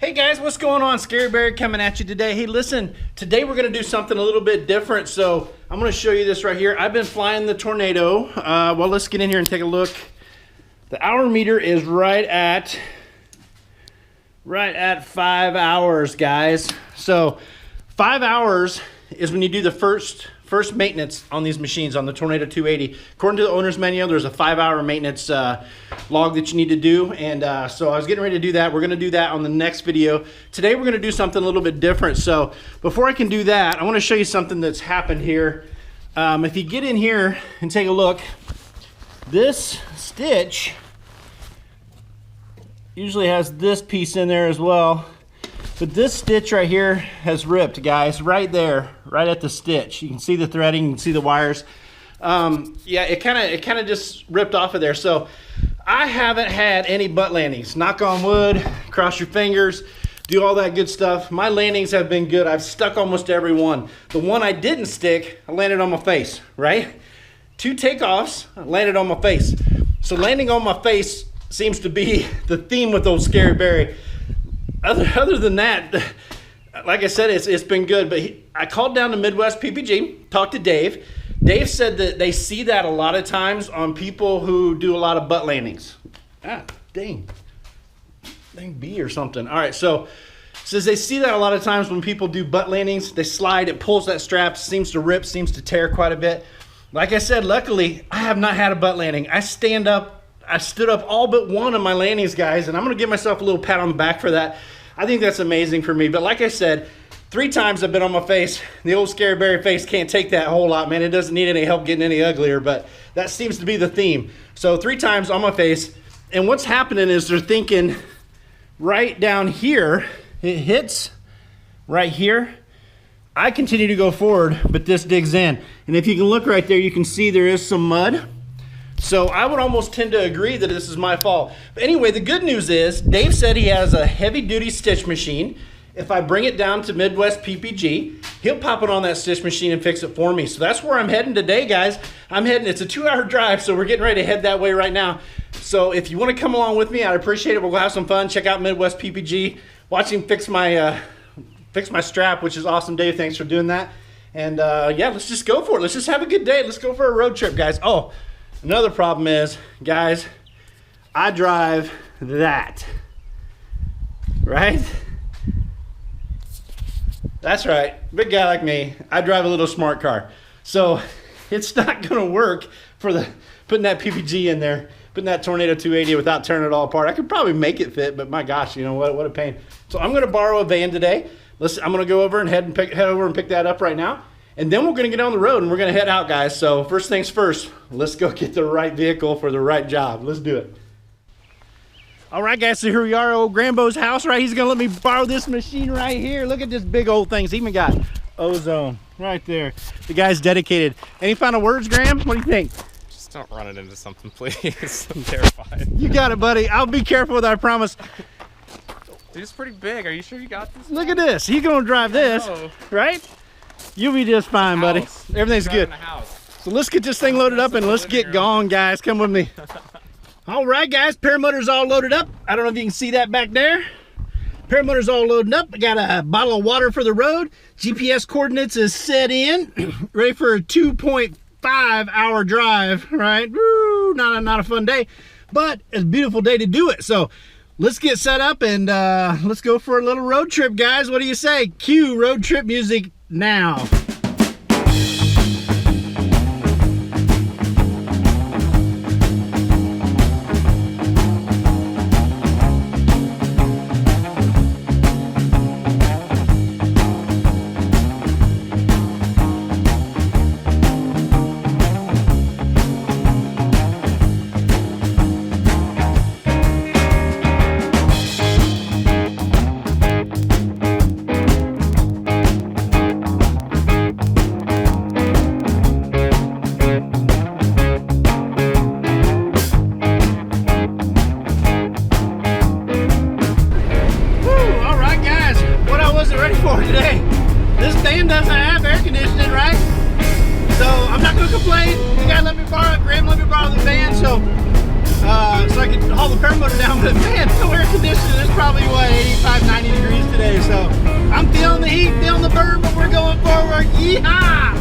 Hey guys, what's going on? Scary Barry coming at you today. Hey, listen, today we're going to do something a little bit different. So I'm going to show you this right here. I've been flying the Tornado. Well, let's get in here and take a look. The hour meter is right at 5 hours, guys. So 5 hours is when you do the first maintenance on these machines, on the Tornado 280. According to the owner's manual, there's a 5-hour maintenance log that you need to do. And so I was getting ready to do that. We're going to do that on the next video. Today we're going to do something a little bit different. So before I can do that, I want to show you something that's happened here. If you get in here and take a look, this stitch usually has this piece in there as well. But this stitch right here has ripped, guys, right there, right at the stitch. You can see the threading, you can see the wires. Yeah, it kind of just ripped off of there. So I haven't had any butt landings. Knock on wood, cross your fingers, do all that good stuff. My landings have been good. I've stuck almost every one. The one I didn't stick, I landed on my face, right? 2 takeoffs, I landed on my face. So landing on my face seems to be the theme with old Scary Barry. Other than that, like I said, it's been good. But I called down to Midwest PPG, talked to Dave. Dave said that they see that a lot of times on people who do a lot of butt landings. Ah, dang bee or something. All right, so says they see that a lot of times when people do butt landings. They slide, it pulls that strap, seems to rip, seems to tear quite a bit. Like I said, luckily, I have not had a butt landing. I stood up all but one of my landings, guys, and I'm going to give myself a little pat on the back for that. I think that's amazing for me. But like I said, 3 times I've been on my face. The old Scary Barry face can't take that whole lot, man. It doesn't need any help getting any uglier, but that seems to be the theme. So 3 times on my face, and what's happening is they're thinking right down here, it hits right here. I continue to go forward, but this digs in. And if you can look right there, you can see there is some mud. So I would almost tend to agree that this is my fault. But anyway, the good news is Dave said he has a heavy-duty stitch machine. If I bring it down to Midwest PPG, he'll pop it on that stitch machine and fix it for me. So that's where I'm heading today, guys. It's a 2-hour drive, so we're getting ready to head that way right now. So if you want to come along with me, I'd appreciate it. We'll have some fun. Check out Midwest PPG. Watch him fix my strap, which is awesome. Dave, thanks for doing that. And yeah, let's just go for it. Let's just have a good day. Let's go for a road trip, guys. Oh, another problem is, guys, I drive that, right? That's right, big guy like me, I drive a little smart car. So it's not gonna work for putting that PPG in there, putting that Tornado 280 without tearing it all apart. I could probably make it fit, but my gosh, you know what a pain. So I'm gonna borrow a van today. I'm gonna go over and head over and pick that up right now. And then we're going to get on the road and we're going to head out, guys. So first things first, let's go get the right vehicle for the right job. Let's do it. All right, guys, so here we are at old Grambo's house, right? He's going to let me borrow this machine right here. Look at this big old thing. It's even got ozone right there. The guy's dedicated. Any final words, Graham? What do you think? Just don't run it into something, please. I'm terrified. You got it, buddy. I'll be careful with it, I promise. Dude, it's pretty big. Are you sure you got this? Look at this. He's going to drive this, right? You'll be just fine, buddy. Everything's good. So let's get this thing loaded up and let's get going, guys. Come with me. All right, guys, paramotor's all loaded up. I don't know if you can see that back there. Paramotor's all loaded up. I got a bottle of water for the road. GPS coordinates is set in. Ready for a 2.5-hour drive, right? Woo, not a fun day, but it's a beautiful day to do it. So let's get set up and let's go for a little road trip, guys. What do you say? Cue road trip music now. Today, this van doesn't have air conditioning, right? So I'm not gonna complain. You gotta let me borrow it. Graham let me borrow the van so I can haul the paramotor down. But man, no air conditioning. It's probably what, 85, 90 degrees today. So I'm feeling the heat, feeling the burn, but we're going forward. Yeehaw!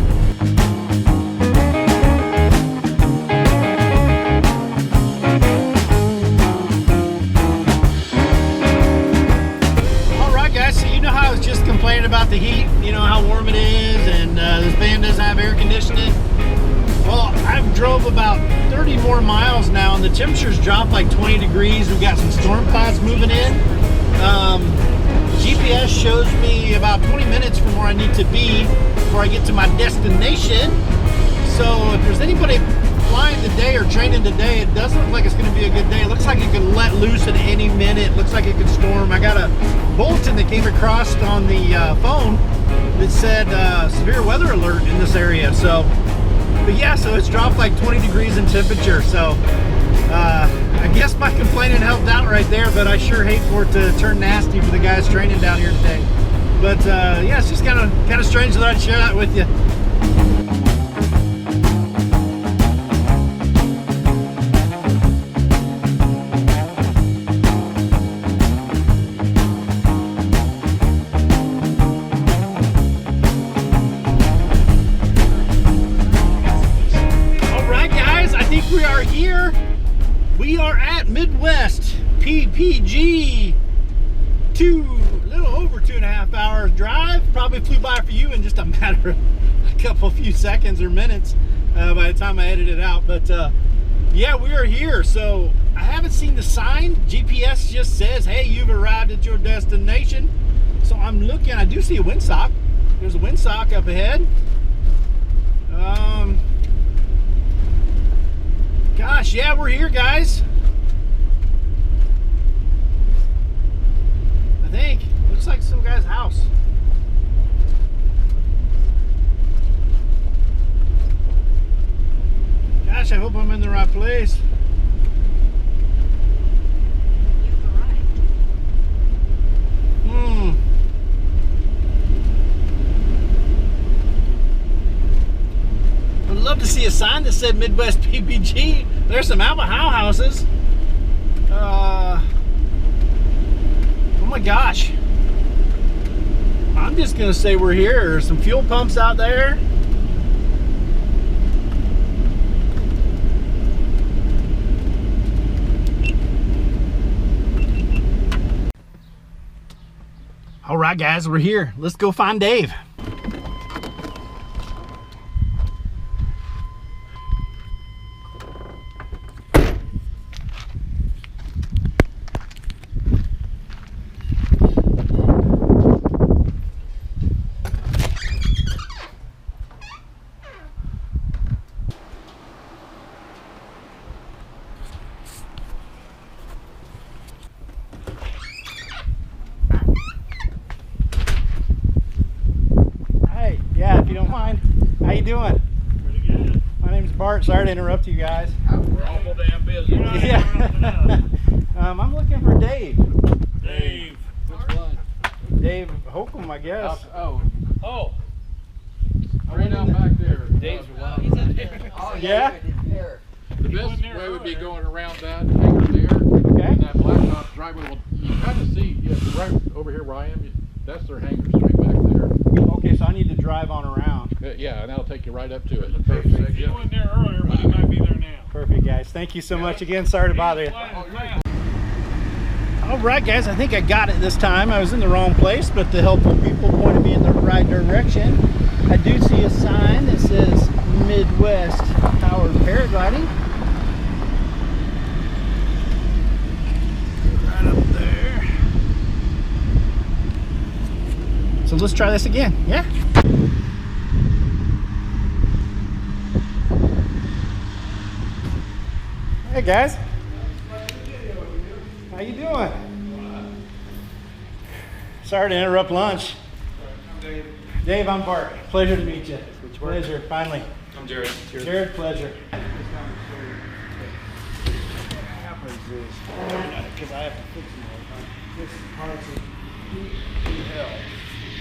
I was just complaining about the heat, you know, how warm it is, and this van doesn't have air conditioning. Well, I've drove about 30 more miles now, and the temperature's dropped like 20 degrees. We've got some storm clouds moving in. GPS shows me about 20 minutes from where I need to be before I get to my destination. So if there's anybody flying today or training today, it doesn't look like it's going to be a good day. It looks like it could let loose at any minute. It looks like it could storm. I got a bulletin that came across on the phone that said severe weather alert in this area. So, but yeah, so it's dropped like 20 degrees in temperature. So I guess my complaining helped out right there, but I sure hate for it to turn nasty for the guys training down here today. But yeah, it's just kind of strange that I'd share that with you. We are here. We are at Midwest PPG. A little over 2.5 hours drive. Probably flew by for you in just a matter of a few seconds or minutes by the time I edit it out. But yeah, we are here. So I haven't seen the sign. GPS just says, hey, you've arrived at your destination. So I'm looking. I do see a windsock. There's a windsock up ahead. Gosh, yeah, we're here, guys. I think. Looks like some guy's house. Gosh, I hope I'm in the right place. I'd love to see a sign that said Midwest PPG. There's some Alba Howe houses. Oh my gosh. I'm just gonna say we're here. There's some fuel pumps out there. All right, guys, we're here. Let's go find Dave. How you doing? Pretty good. My name's Bart. Sorry to interrupt you guys. We're awful damn busy. Yeah. I'm looking for Dave. Dave. Which one? Dave Holcomb, I guess. Oh. Right down back there. Dave's He's up there. Oh, yeah? The best way would be going around that hangar there. Okay. And that blacktop driveway. Well, you kind of see, right over here where I am, that's their hangar straight back there. Okay, so I need to drive on around. Yeah, and that'll take you right up to it. Perfect. He wasn't there earlier, but he might be there now. Perfect, guys. Thank you so much again. Sorry to bother you. All right, guys. I think I got it this time. I was in the wrong place, but the helpful people pointed me in the right direction. I do see a sign that says Midwest Powered Paragliding. Right up there. So let's try this again. Yeah. Hey guys. How you doing? Sorry to interrupt lunch. I'm Dave. Dave, I'm Bart. Pleasure to meet you. Pleasure, finally. I'm Jared. Jared, pleasure. What happens is, because I have to fix them all the time, this parts of hell.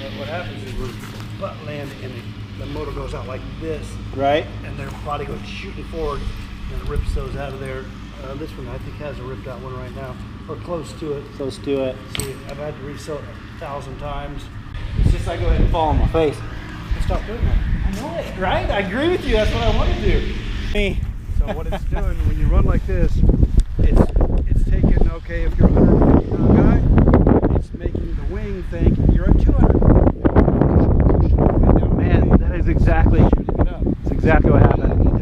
But what happens is we're butt land and the motor goes out like this. Right. And their body goes shooting forward and it rips those out of there. This one I think has a ripped out one right now. or close to it. Close to it. See, I've had to reset 1,000 times. It's just I go ahead and fall on my face. Stop doing that. I know it, right? I agree with you. That's what I want to do. Me. So what it's doing when you run like this, it's taking, okay, if you're a 150 pound guy, it's making the wing think you're at 200. Man, that is exactly. That's exactly what happened.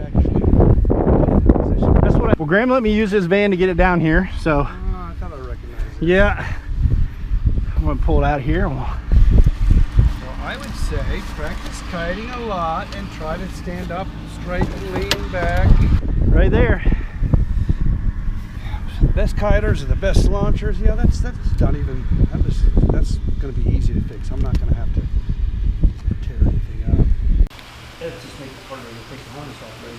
That's what. Well, Graham let me use his van to get it down here. So. I thought I recognized it. Yeah. I'm gonna pull it out here. So I would say practice kiting a lot and try to stand up straight and lean back. Right there. The best kiters are the best launchers. Yeah, that's not even. That's going to be easy to fix. I'm not going to have to tear anything up. It just makes it harder to take the harness off, right?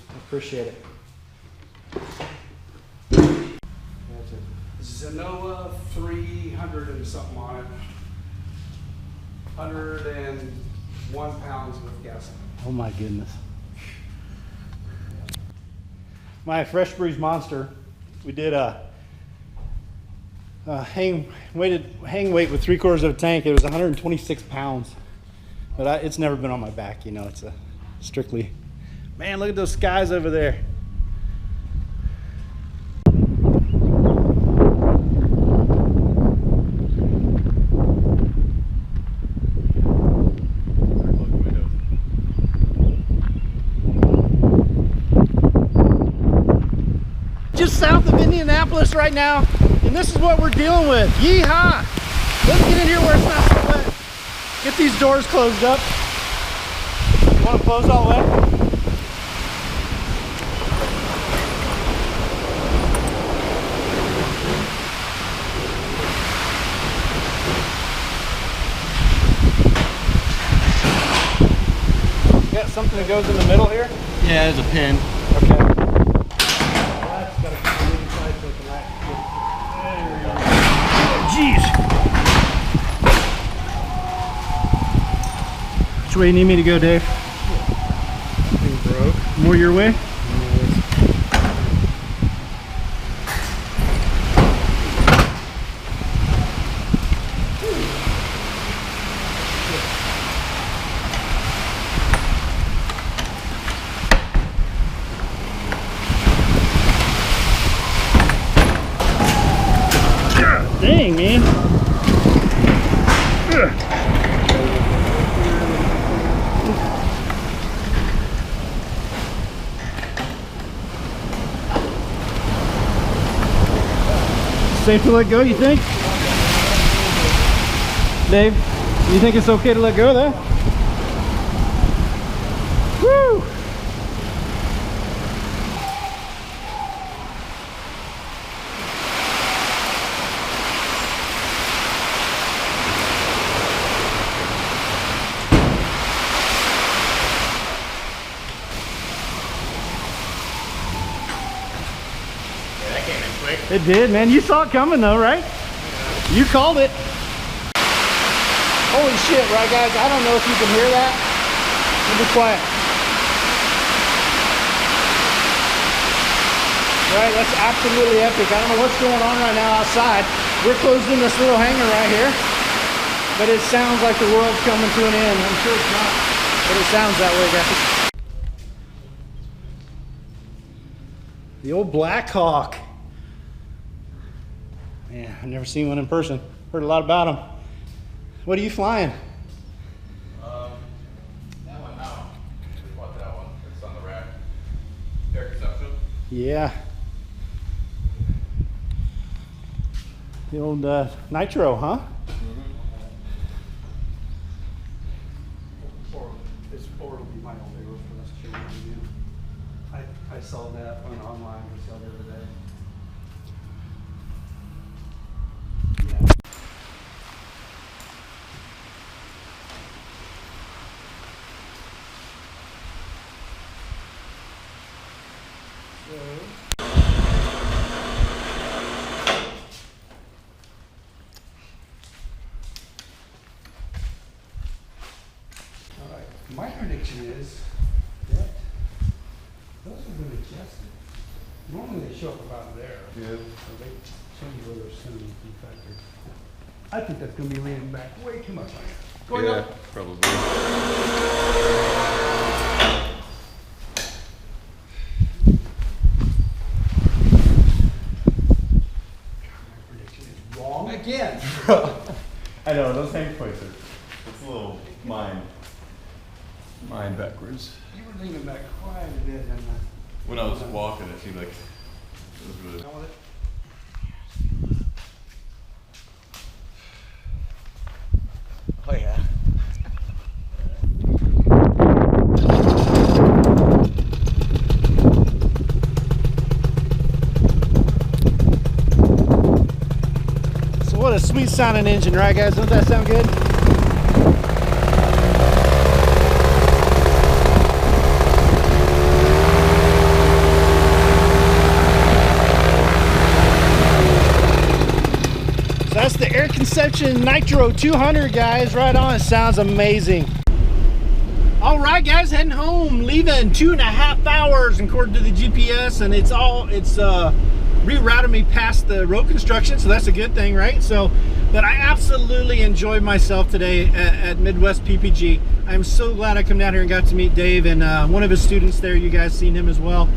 I appreciate it. This is a Noah 300 and something on it. 101 pounds with gasoline. Oh my goodness. My fresh breeze monster, we did a hang weight with 3/4 of a tank. It was 126 pounds, but it's never been on my back. You know, it's a strictly. Man, look at those skies over there. Just south of Indianapolis right now, and this is what we're dealing with. Yeehaw! Let's get in here where it's not so wet. Get these doors closed up. You want them closed all the way? You got something that goes in the middle here? Yeah, there's a pin. Okay. Jeez. Which way you need me to go, Dave? Something broke. More your way? Dang, man. Safe to let go, you think? Dave, you think it's okay to let go there? Woo! It did, man. You saw it coming though, right? Yeah. You called it. Holy shit, right guys? I don't know if you can hear that. Be quiet. Right, that's absolutely epic. I don't know what's going on right now outside. We're closed in this little hangar right here, but it sounds like the world's coming to an end. I'm sure it's not, but it sounds that way, guys. The old Black Hawk. Man, I've never seen one in person. Heard a lot about them. What are you flying? That one now. Just bought that one. It's on the rack. Air reception. Yeah. The old Nitro, huh? This board will be my old arrow for us to review. I saw that on online the other day. My prediction is that Those have been adjusted. Normally they show up about there. Yeah. So they show you where they're sending them from factory. I think that's going to be leaning back way too much. Going Yeah, up. probably. My prediction is wrong again. I know, those hang points are, it's a little mind backwards. You were leaning back quite a bit. When I was walking, it seemed like it was really. Oh yeah. So what a sweet sounding engine, right guys? Doesn't that sound good? That's the Air Conception Nitro 200, guys. Right on. It sounds amazing. All right, guys, heading home, leaving 2.5 hours according to the GPS, and it's rerouted me past the road construction, so that's a good thing, right? So, but I absolutely enjoyed myself today at Midwest PPG. I'm so glad I come down here and got to meet Dave and one of his students there. You guys seen him as well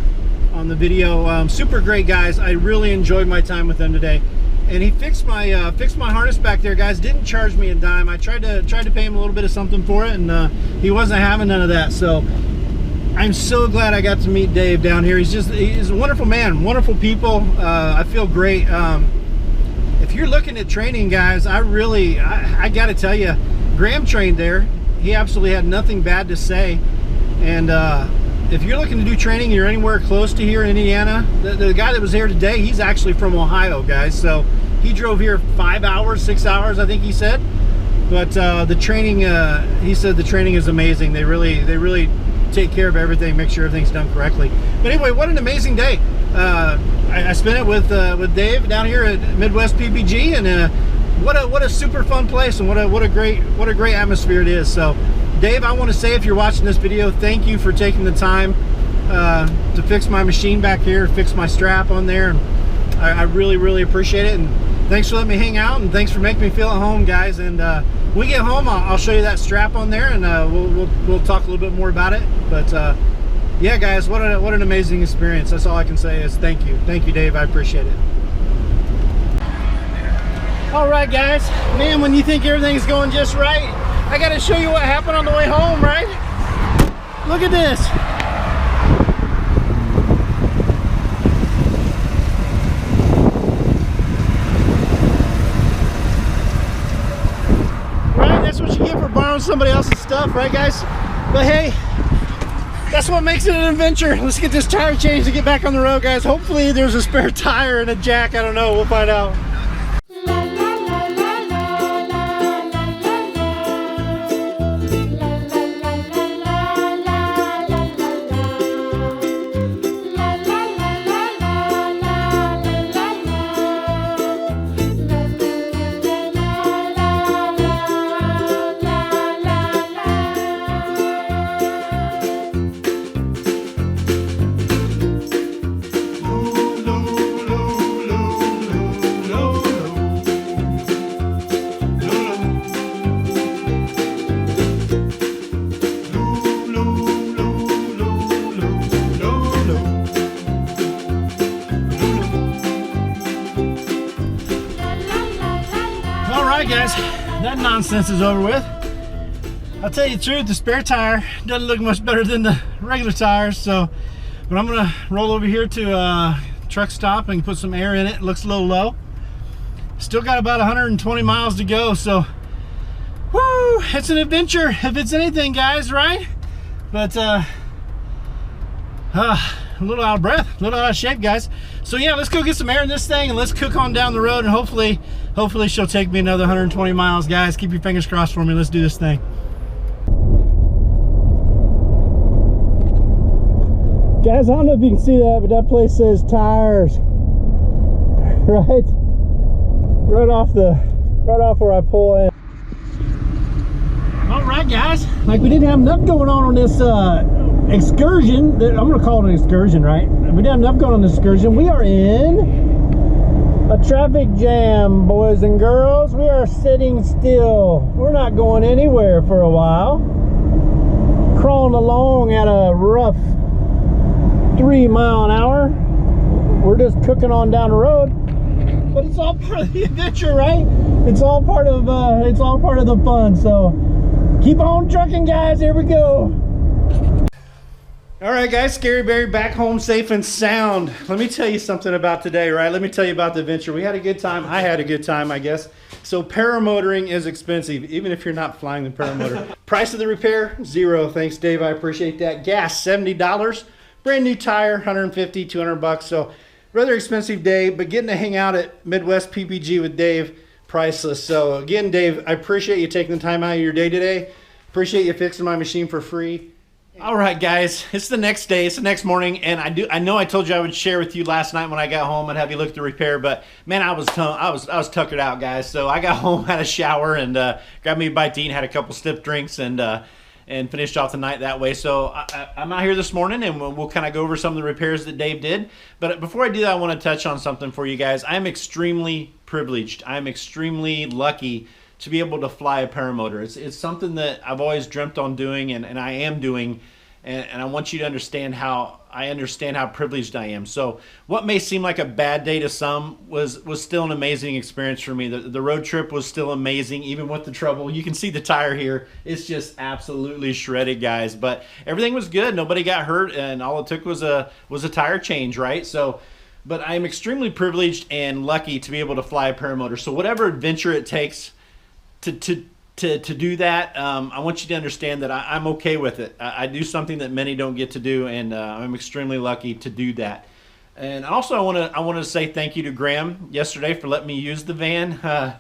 on the video. Super great guys. I really enjoyed my time with them today. And he fixed my harness back there, guys. Didn't charge me a dime. I tried to pay him a little bit of something for it, and he wasn't having none of that. So I'm so glad I got to meet Dave down here. He's a wonderful man, wonderful people. I feel great. If you're looking at training, guys, I got to tell you, Graham trained there. He absolutely had nothing bad to say. And if you're looking to do training, you're anywhere close to here in Indiana. The guy that was here today, he's actually from Ohio, guys. So he drove here 5 hours, 6 hours, I think he said. But the training, he said the training is amazing. They really take care of everything, make sure everything's done correctly. But anyway, what an amazing day. I spent it with Dave down here at Midwest PPG, and what a super fun place, and what a great atmosphere it is. So Dave, I want to say, if you're watching this video, thank you for taking the time to fix my machine back here, fix my strap on there. I really appreciate it, and thanks for letting me hang out, and thanks for making me feel at home, guys. And when we get home, I'll show you that strap on there, and we'll talk a little bit more about it. But yeah, guys, what an amazing experience. That's all I can say is thank you, Dave. I appreciate it. All right, guys, man, when you think everything's going just right, I got to show you what happened on the way home, right? Look at this. Right? That's what you get for borrowing somebody else's stuff, right, guys? But hey, that's what makes it an adventure. Let's get this tire changed and get back on the road, guys. Hopefully there's a spare tire and a jack. I don't know. We'll find out. Guys, that nonsense is over with. I'll tell you the truth, the spare tire doesn't look much better than the regular tires, so but I'm gonna roll over here to a truck stop and put some air in it. It looks a little low. Still got about 120 miles to go, so whoo, it's an adventure if it's anything, guys, right? But a little out of breath, a little out of shape, guys. So yeah, let's go get some air in this thing and let's cook on down the road, and hopefully she'll take me another 120 miles, guys. Keep your fingers crossed for me. Let's do this thing. Guys, I don't know if you can see that, but that place says tires. Right off where I pull in. All right, guys, like we didn't have enough going on this excursion. I'm going to call it an excursion, right? We done enough going on this excursion. We are in a traffic jam, boys and girls. We are sitting still. We're not going anywhere for a while. Crawling along at a rough 3 mile an hour. We're just cooking on down the road. But it's all part of the adventure, right? It's all part of the fun. So keep on trucking, guys. Here we go. All right, guys, Scary Barry back home safe and sound. Let me tell you something about today, right? Let me tell you about the adventure. We had a good time. I had a good time, I guess. So paramotoring is expensive, even if you're not flying the paramotor. Price of the repair, $0. Thanks, Dave. I appreciate that. Gas, $70. Brand new tire, 150, 200 bucks. So rather expensive day, but getting to hang out at Midwest PPG with Dave, priceless. So again, Dave, I appreciate you taking the time out of your day today. Appreciate you fixing my machine for free. All right, guys, it's the next day, it's the next morning, and I know I told you I would share with you last night when I got home and have you look at the repair, but man, I was tuckered out, guys. So I got home, had a shower, and grabbed me a bite to eat, had a couple stiff drinks, and finished off the night that way. So I'm out here this morning, and we'll kind of go over some of the repairs that Dave did. But before I do that, I want to touch on something for you guys. I'm extremely privileged. I'm extremely lucky to be able to fly a paramotor. It's something that I've always dreamt on doing, and I am doing, and I want you to understand how privileged I am. So what may seem like a bad day to some was still an amazing experience for me. The road trip was still amazing, even with the trouble. You can see the tire here. It's just absolutely shredded, guys. But everything was good. Nobody got hurt, and all it took was a tire change, right? So, but I'm extremely privileged and lucky to be able to fly a paramotor. So whatever adventure it takes to do that, I want you to understand that I'm okay with it. I do something that many don't get to do, and I'm extremely lucky to do that. And also, I want to say thank you to Graham yesterday for letting me use the van. Yeah,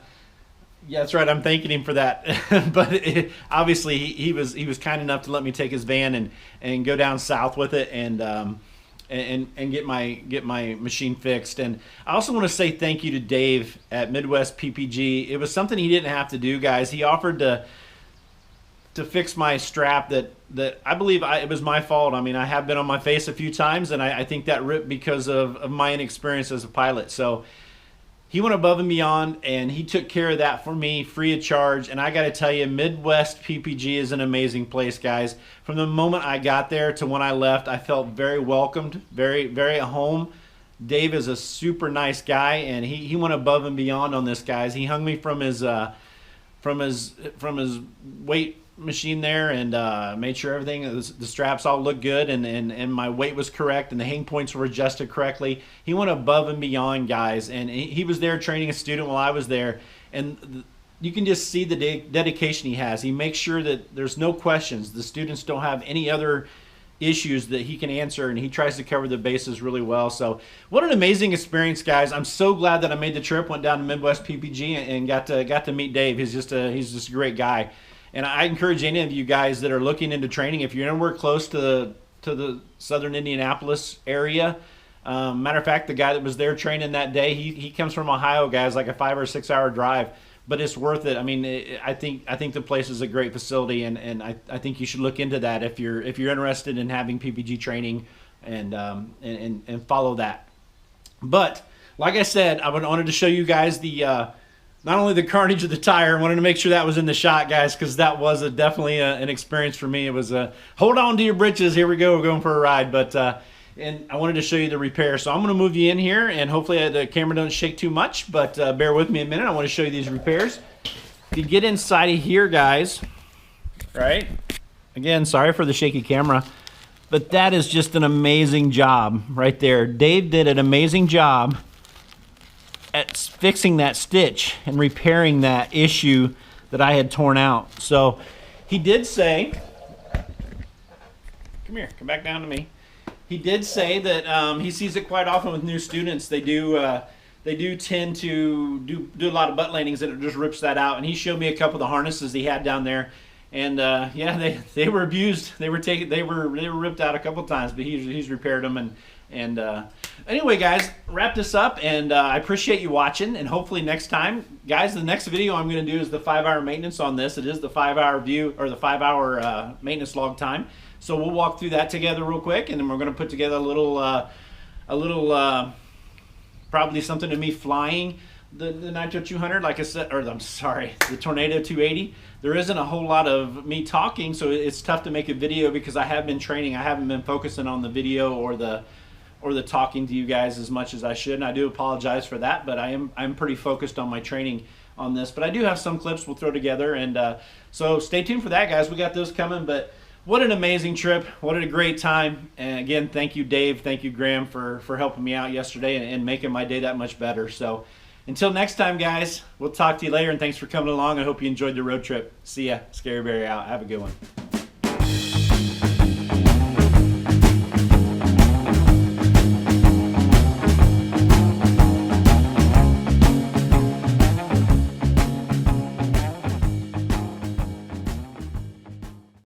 that's right. I'm thanking him for that. But obviously, he was kind enough to let me take his van and go down south with it and get my machine fixed. And I also want to say thank you to Dave at Midwest PPG. It was something he didn't have to do, guys. He offered to fix my strap that I believe it was my fault. I mean, I have been on my face a few times, and I think that ripped because of my inexperience as a pilot. So he went above and beyond, and he took care of that for me free of charge. And I got to tell you, Midwest PPG is an amazing place, guys. From the moment I got there to when I left, I felt very welcomed, very, very at home. Dave is a super nice guy, and he went above and beyond on this, guys. He hung me from his weight machine there and made sure everything, the straps all looked good, and my weight was correct and the hang points were adjusted correctly. He went above and beyond, guys, and he was there training a student while I was there, and you can just see the dedication he has. He makes sure that there's no questions. The students don't have any other issues that he can answer, and he tries to cover the bases really well. So what an amazing experience, guys. I'm so glad that I made the trip, went down to Midwest PPG and got to meet Dave. He's just a great guy. And I encourage any of you guys that are looking into training, if you're anywhere close to the southern Indianapolis area, matter of fact, the guy that was there training that day, he comes from Ohio, guys, like a 5 or 6 hour drive, but it's worth it. I mean, I think the place is a great facility, and I think you should look into that if you're interested in having PPG training and follow that. But like I said, I wanted to show you guys not only the carnage of the tire, I wanted to make sure that was in the shot, guys, because that was definitely an experience for me. It was hold on to your britches, here we go, we're going for a ride. But and I wanted to show you the repair. So I'm going to move you in here, and hopefully the camera doesn't shake too much, but bear with me a minute. I want to show you these repairs. You get inside of here, guys, right? Again, sorry for the shaky camera, but that is just an amazing job right there. Dave did an amazing job at fixing that stitch and repairing that issue that I had torn out. So he did say, come here, come back down to me. He did say that he sees it quite often with new students. They do tend to do a lot of butt landings, and it just rips that out. And he showed me a couple of the harnesses he had down there, and yeah, they were abused. They were ripped out a couple of times, but he's repaired them. And anyway, guys, wrap this up, and I appreciate you watching, and hopefully next time, guys, the next video I'm going to do is the 5 hour maintenance on this. It is the 5 hour view, or the 5 hour maintenance log time. So we'll walk through that together real quick, and then we're going to put together a little probably something to me flying the Nitro 200, like I said, or I'm sorry, the Tornado 280. There isn't a whole lot of me talking, so it's tough to make a video because I have been training. I haven't been focusing on the video or the talking to you guys as much as I should, and I do apologize for that, but I'm pretty focused on my training on this. But I do have some clips we'll throw together, and so stay tuned for that, guys. We got those coming. But what an amazing trip. What a great time. And again, thank you, Dave. Thank you, Graham, for helping me out yesterday and making my day that much better. So until next time, guys, we'll talk to you later, and thanks for coming along. I hope you enjoyed the road trip. See ya. Scary Barry out. Have a good one.